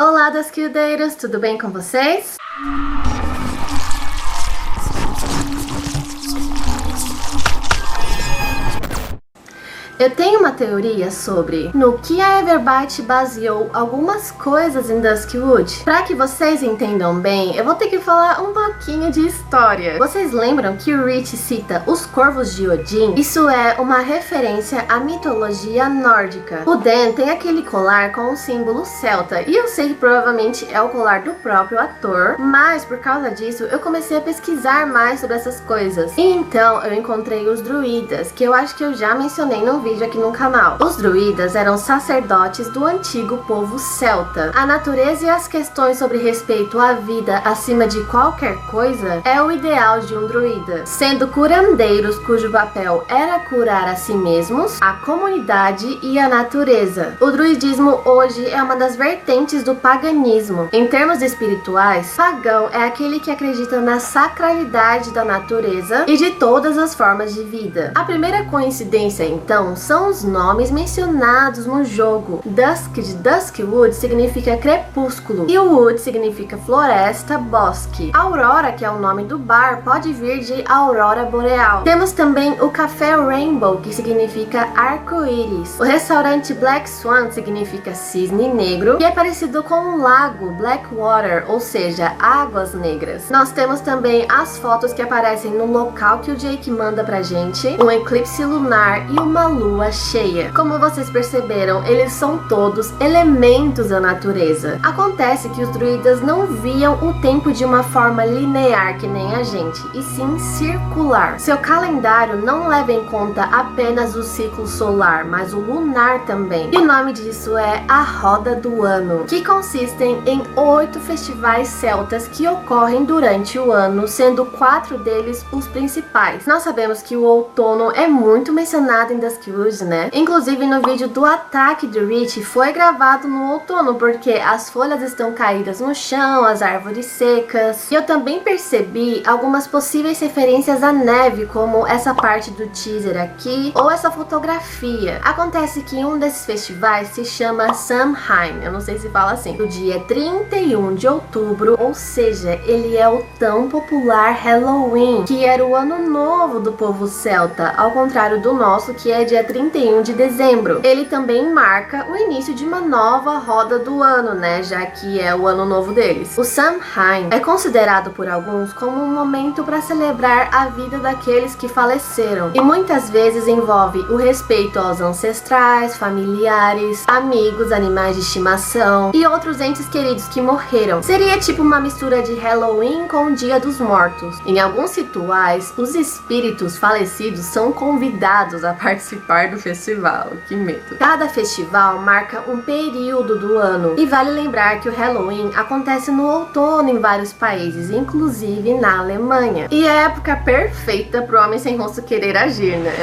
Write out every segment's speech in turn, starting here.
Olá, Duskildeiros, tudo bem com vocês? Eu tenho uma teoria sobre no que a Everbyte baseou algumas coisas em Duskwood. Para que vocês entendam bem, eu vou ter que falar um pouquinho de história. Vocês lembram que o Rich cita os corvos de Odin? Isso é uma referência à mitologia nórdica. O Dan tem aquele colar com um símbolo celta, e eu sei que provavelmente é o colar do próprio ator, mas por causa disso eu comecei a pesquisar mais sobre essas coisas. E então eu encontrei os druidas, que eu acho que eu já mencionei no vídeo aqui no canal. Os druidas eram sacerdotes do antigo povo celta. A natureza e as questões sobre respeito à vida acima de qualquer coisa é o ideal de um druida, sendo curandeiros cujo papel era curar a si mesmos, a comunidade e a natureza. O druidismo hoje é uma das vertentes do paganismo. Em termos espirituais, pagão é aquele que acredita na sacralidade da natureza e de todas as formas de vida. A primeira coincidência, então, são os nomes mencionados no jogo. Dusk de Duskwood significa crepúsculo e o Wood significa floresta, bosque. Aurora, que é o nome do bar, pode vir de aurora boreal. Temos também o café Rainbow, que significa arco-íris. O restaurante Black Swan significa cisne negro e é parecido com um lago, Blackwater, ou seja, águas negras. Nós temos também as fotos que aparecem no local que o Jake manda pra gente, um eclipse lunar e uma lua cheia. Como vocês perceberam, eles são todos elementos da natureza. Acontece que os druidas não viam o tempo de uma forma linear que nem a gente, e sim circular. Seu calendário não leva em conta apenas o ciclo solar, mas o lunar também. E o nome disso é a Roda do Ano, que consistem em 8 festivais celtas que ocorrem durante o ano, sendo 4 deles os principais. Nós sabemos que o outono é muito mencionado em Duskwood, né? Inclusive no vídeo do ataque do Rich foi gravado no outono, porque as folhas estão caídas no chão, as árvores secas. E eu também percebi algumas possíveis referências à neve, como essa parte do teaser aqui, ou essa fotografia. Acontece que um desses festivais se chama Samhain, eu não sei se fala assim, no dia 31 de outubro, ou seja, ele é o tão popular Halloween, que era o ano novo do povo celta, ao contrário do nosso, que é dia 31 de dezembro. Ele também marca o início de uma nova roda do ano, né, já que é o ano novo deles. O Samhain é considerado por alguns como um momento para celebrar a vida daqueles que faleceram, e muitas vezes envolve o respeito aos ancestrais, familiares, amigos, animais de estimação e outros entes queridos que morreram. Seria tipo uma mistura de Halloween com o Dia dos Mortos. Em alguns rituais, os espíritos falecidos são convidados a participar do festival. Que medo. Cada festival marca um período do ano, e vale lembrar que o Halloween acontece no outono em vários países, inclusive na Alemanha. E é a época perfeita para o homem sem rosto querer agir, né?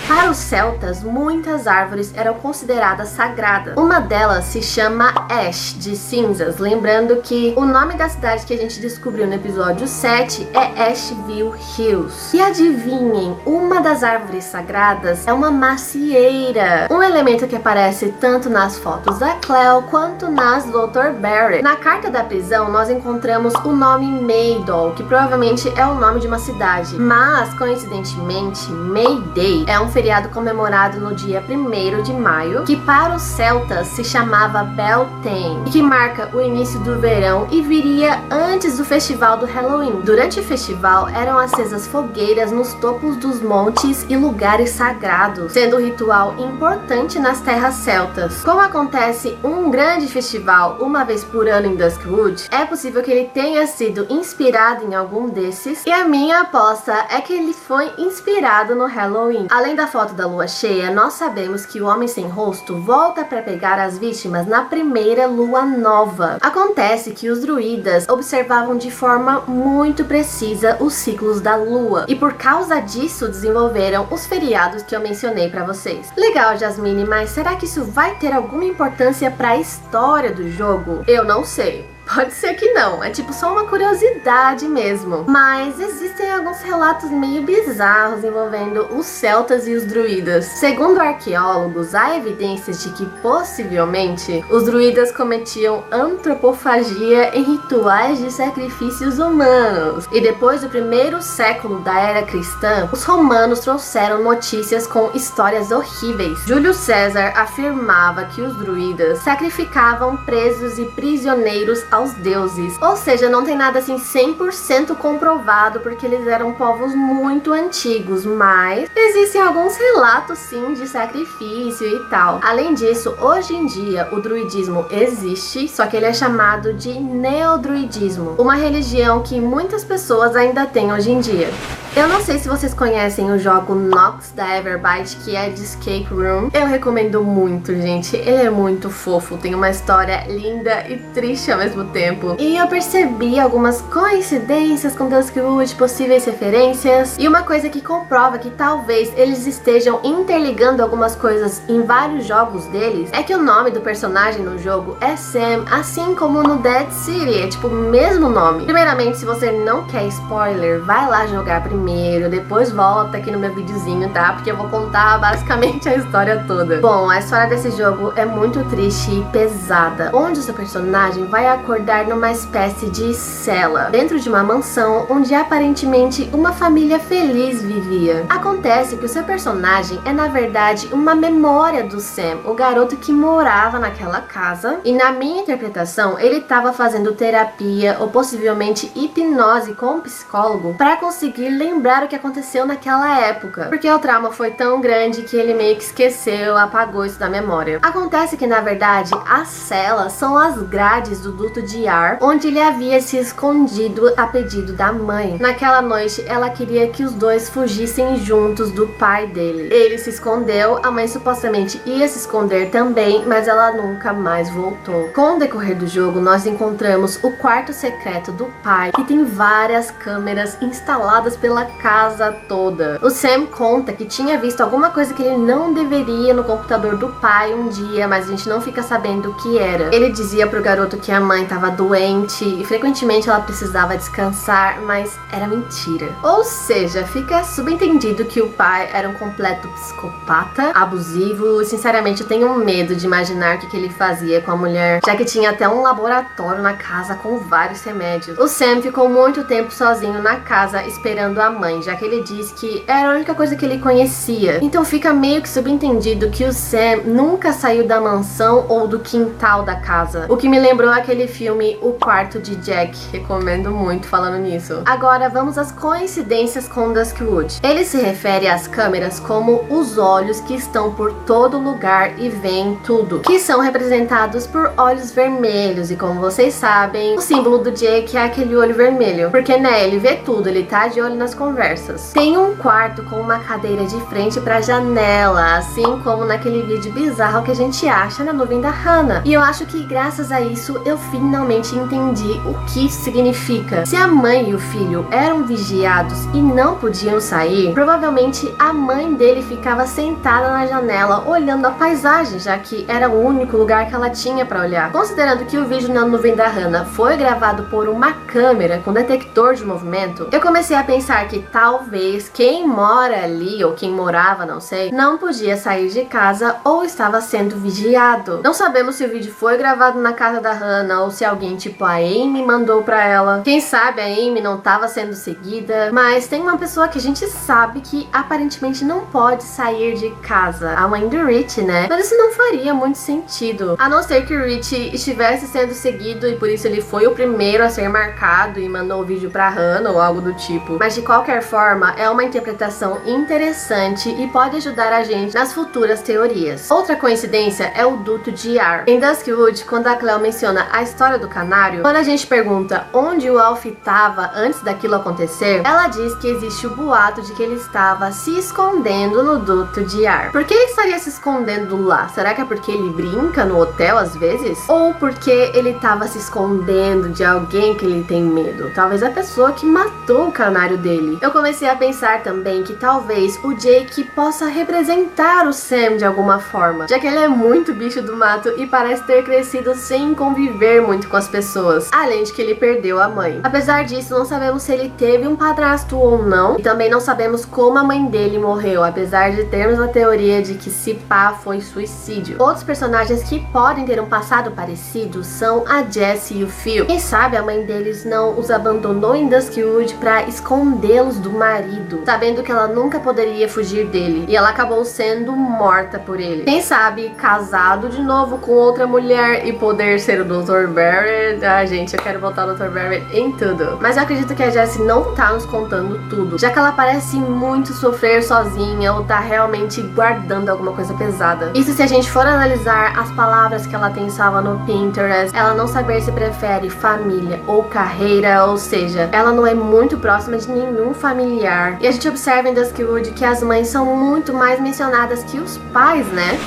Para os celtas, muitas árvores eram consideradas sagradas. Uma delas se chama Ash, de cinzas, lembrando que o nome da cidade que a gente descobriu no episódio 7 é Asheville Hills. E adivinhem, uma das árvores sagradas é uma macieira, um elemento que aparece tanto nas fotos da Cleo quanto nas do Dr. Barrett. Na carta da prisão, nós encontramos o nome Maydol, que provavelmente é o nome de uma cidade, mas coincidentemente May Day é um feriado comemorado no dia 1º de maio, que para os celtas se chamava Beltane, e que marca o início do verão e viria antes do festival do Halloween. Durante o festival eram acesas fogueiras nos topos dos montes e lugares sagrados, sendo um ritual importante nas terras celtas. Como acontece um grande festival uma vez por ano em Duskwood, é possível que ele tenha sido inspirado em algum desses, e a minha aposta é que ele foi inspirado no Halloween. Além da foto da lua cheia, nós sabemos que o homem sem rosto volta para pegar as vítimas na primeira lua nova. Acontece que os druidas observavam de forma muito precisa os ciclos da lua, e por causa disso desenvolveram os feriados que eu mencionei para vocês. Legal, Jasmine, mas será que isso vai ter alguma importância para a história do jogo? Eu não sei. Pode ser que não, é tipo só uma curiosidade mesmo. Mas existem alguns relatos meio bizarros envolvendo os celtas e os druidas. Segundo arqueólogos, há evidências de que possivelmente os druidas cometiam antropofagia em rituais de sacrifícios humanos. E depois do primeiro século da era cristã, os romanos trouxeram notícias com histórias horríveis. Júlio César afirmava que os druidas sacrificavam presos e prisioneiros aos deuses. Ou seja, não tem nada assim 100% comprovado, porque eles eram povos muito antigos, mas existem alguns relatos sim de sacrifício e tal. Além disso, hoje em dia o druidismo existe, só que ele é chamado de neodruidismo, uma religião que muitas pessoas ainda têm hoje em dia. Eu não sei se vocês conhecem o jogo Nox da Everbyte, que é de escape room. Eu recomendo muito, gente. Ele é muito fofo, tem uma história linda e triste ao mesmo tempo. E eu percebi algumas coincidências com Duskwood, possíveis referências. E uma coisa que comprova que talvez eles estejam interligando algumas coisas em vários jogos deles é que o nome do personagem no jogo é Sam, assim como no Dead City, é tipo o mesmo nome. Primeiramente, se você não quer spoiler, vai lá jogar primeiro, depois volta aqui no meu videozinho, tá? Porque eu vou contar basicamente a história toda. Bom, a história desse jogo é muito triste e pesada, onde o seu personagem vai acordar numa espécie de cela, dentro de uma mansão onde aparentemente uma família feliz vivia. Acontece que o seu personagem é na verdade uma memória do Sam, o garoto que morava naquela casa, e na minha interpretação ele estava fazendo terapia ou possivelmente hipnose com um psicólogo para conseguir lembrar o que aconteceu naquela época, porque o trauma foi tão grande que ele meio que esqueceu, apagou isso da memória. Acontece que na verdade as celas são as grades do duto de ar, onde ele havia se escondido a pedido da mãe. Naquela noite ela queria que os dois fugissem juntos do pai dele. Ele se escondeu, a mãe supostamente ia se esconder também, mas ela nunca mais voltou. Com o decorrer do jogo nós encontramos o quarto secreto do pai, que tem várias câmeras instaladas pela casa toda. O Sam conta que tinha visto alguma coisa que ele não deveria no computador do pai um dia, mas a gente não fica sabendo o que era. Ele dizia pro garoto que a mãe estava doente e frequentemente ela precisava descansar, mas era mentira. Ou seja, fica subentendido que o pai era um completo psicopata, abusivo, e sinceramente eu tenho medo de imaginar o que ele fazia com a mulher, já que tinha até um laboratório na casa com vários remédios. O Sam ficou muito tempo sozinho na casa esperando a mãe, já que ele disse que era a única coisa que ele conhecia. Então fica meio que subentendido que o Sam nunca saiu da mansão ou do quintal da casa, o que me lembrou aquele filme O Quarto de Jack. Recomendo muito falando nisso. Agora vamos às coincidências com Duskwood. Ele se refere às câmeras como os olhos que estão por todo lugar e veem tudo, que são representados por olhos vermelhos, e como vocês sabem, o símbolo do Jake é aquele olho vermelho, porque né, ele vê tudo, ele tá de olho nas conversas. Tem um quarto com uma cadeira de frente pra janela, assim como naquele vídeo bizarro que a gente acha na nuvem da Hannah. E eu acho que graças a isso eu finalmente entendi o que isso significa. Se a mãe e o filho eram vigiados e não podiam sair, provavelmente a mãe dele ficava sentada na janela olhando a paisagem, já que era o único lugar que ela tinha pra olhar. Considerando que o vídeo na nuvem da Hannah foi gravado por uma câmera com detector de movimento, eu comecei a pensar que talvez quem mora ali, ou quem morava, não sei, não podia sair de casa ou estava sendo vigiado. Não sabemos se o vídeo foi gravado na casa da Hannah ou se alguém tipo a Amy mandou pra ela. Quem sabe a Amy não estava sendo seguida, mas tem uma pessoa que a gente sabe que aparentemente não pode sair de casa, a mãe do Rich, né? Mas isso não faria muito sentido, a não ser que o Rich estivesse sendo seguido e por isso ele foi o primeiro a ser marcado e mandou o vídeo pra Hannah ou algo do tipo. Mas de qualquer forma, é uma interpretação interessante e pode ajudar a gente nas futuras teorias. Outra coincidência é o duto de ar. Em Duskwood, quando a Cleo menciona a história do canário, quando a gente pergunta onde o Alfie estava antes daquilo acontecer, ela diz que existe o boato de que ele estava se escondendo no duto de ar. Por que ele estaria se escondendo lá? Será que é porque ele brinca no hotel às vezes? Ou porque ele estava se escondendo de alguém que ele tem medo? Talvez a pessoa que matou o canário dele. dele. Eu comecei a pensar também que talvez o Jake possa representar o Sam de alguma forma, já que ele é muito bicho do mato e parece ter crescido sem conviver muito com as pessoas, além de que ele perdeu a mãe. Apesar disso, não sabemos se ele teve um padrasto ou não, e também não sabemos como a mãe dele morreu, apesar de termos a teoria de que se pá foi suicídio. Outros personagens que podem ter um passado parecido são a Jessie e o Phil. Quem sabe a mãe deles não os abandonou em Duskwood pra escondê-los do marido, sabendo que ela nunca poderia fugir dele, e ela acabou sendo morta por ele. Quem sabe casado de novo com outra mulher e poder ser o Dr. Barrett. Ah, gente, eu quero botar o Dr. Barrett em tudo. Mas eu acredito que a Jessie não tá nos contando tudo, já que ela parece muito sofrer sozinha ou tá realmente guardando alguma coisa pesada. Isso se a gente for analisar as palavras que ela tem salva no Pinterest, ela não saber se prefere família ou carreira, ou seja, ela não é muito próxima de nenhum familiar. E a gente observa em Duskwood que as mães são muito mais mencionadas que os pais, né?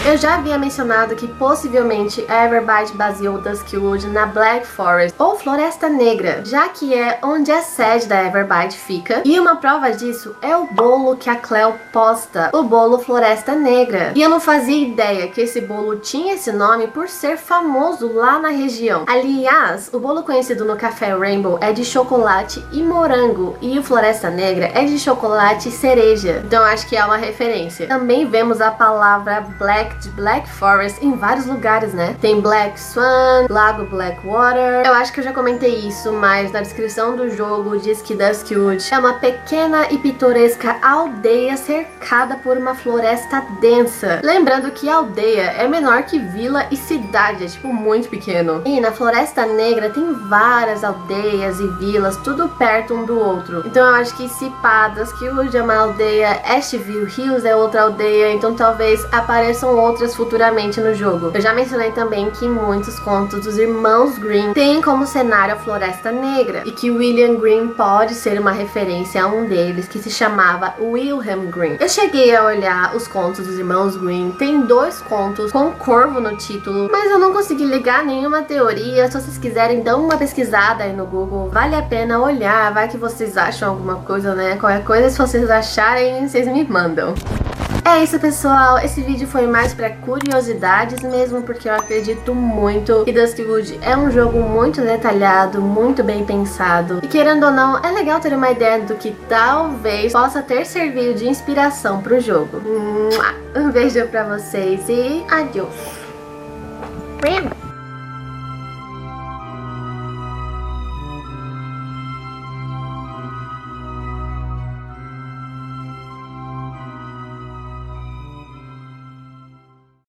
Eu já havia mencionado que possivelmente a Everbite baseou Duskwood na Black Forest, ou Floresta Negra, já que é onde a sede da Everbite fica, e uma prova disso é o bolo que a Cleo posta, o bolo Floresta Negra. E eu não fazia ideia que esse bolo tinha esse nome por ser famoso lá na região. Aliás, o bolo conhecido no Café Rainbow é de chocolate e morango, e o Floresta Negra é de chocolate e cereja, então acho que é uma referência. Também vemos a palavra Black de Black Forest em vários lugares, né? Tem Black Swan, Lago Blackwater. Eu acho que eu já comentei isso, mas na descrição do jogo diz que Duskwood é uma pequena e pitoresca aldeia cercada por uma floresta densa. Lembrando que a aldeia é menor que vila e cidade, é tipo muito pequeno. E na Floresta Negra tem várias aldeias e vilas, tudo perto um do outro. Então eu acho que se pá, Duskwood é uma aldeia, Asheville Hills é outra aldeia, então talvez apareçam outras futuramente no jogo. Eu já mencionei também que muitos contos dos irmãos Green têm como cenário a Floresta Negra, e que William Green pode ser uma referência a um deles que se chamava Wilhelm Green. Eu cheguei a olhar os contos dos irmãos Green, tem 2 contos com corvo no título, mas eu não consegui ligar nenhuma teoria. Se vocês quiserem, dão uma pesquisada aí no Google, vale a pena olhar, vai que vocês acham alguma coisa, né? Qualquer coisa, se vocês acharem, vocês me mandam. É isso, pessoal, esse vídeo foi mais pra curiosidades mesmo, porque eu acredito muito que Duskwood é um jogo muito detalhado, muito bem pensado, e querendo ou não, é legal ter uma ideia do que talvez possa ter servido de inspiração pro jogo. Um beijo pra vocês e adiós!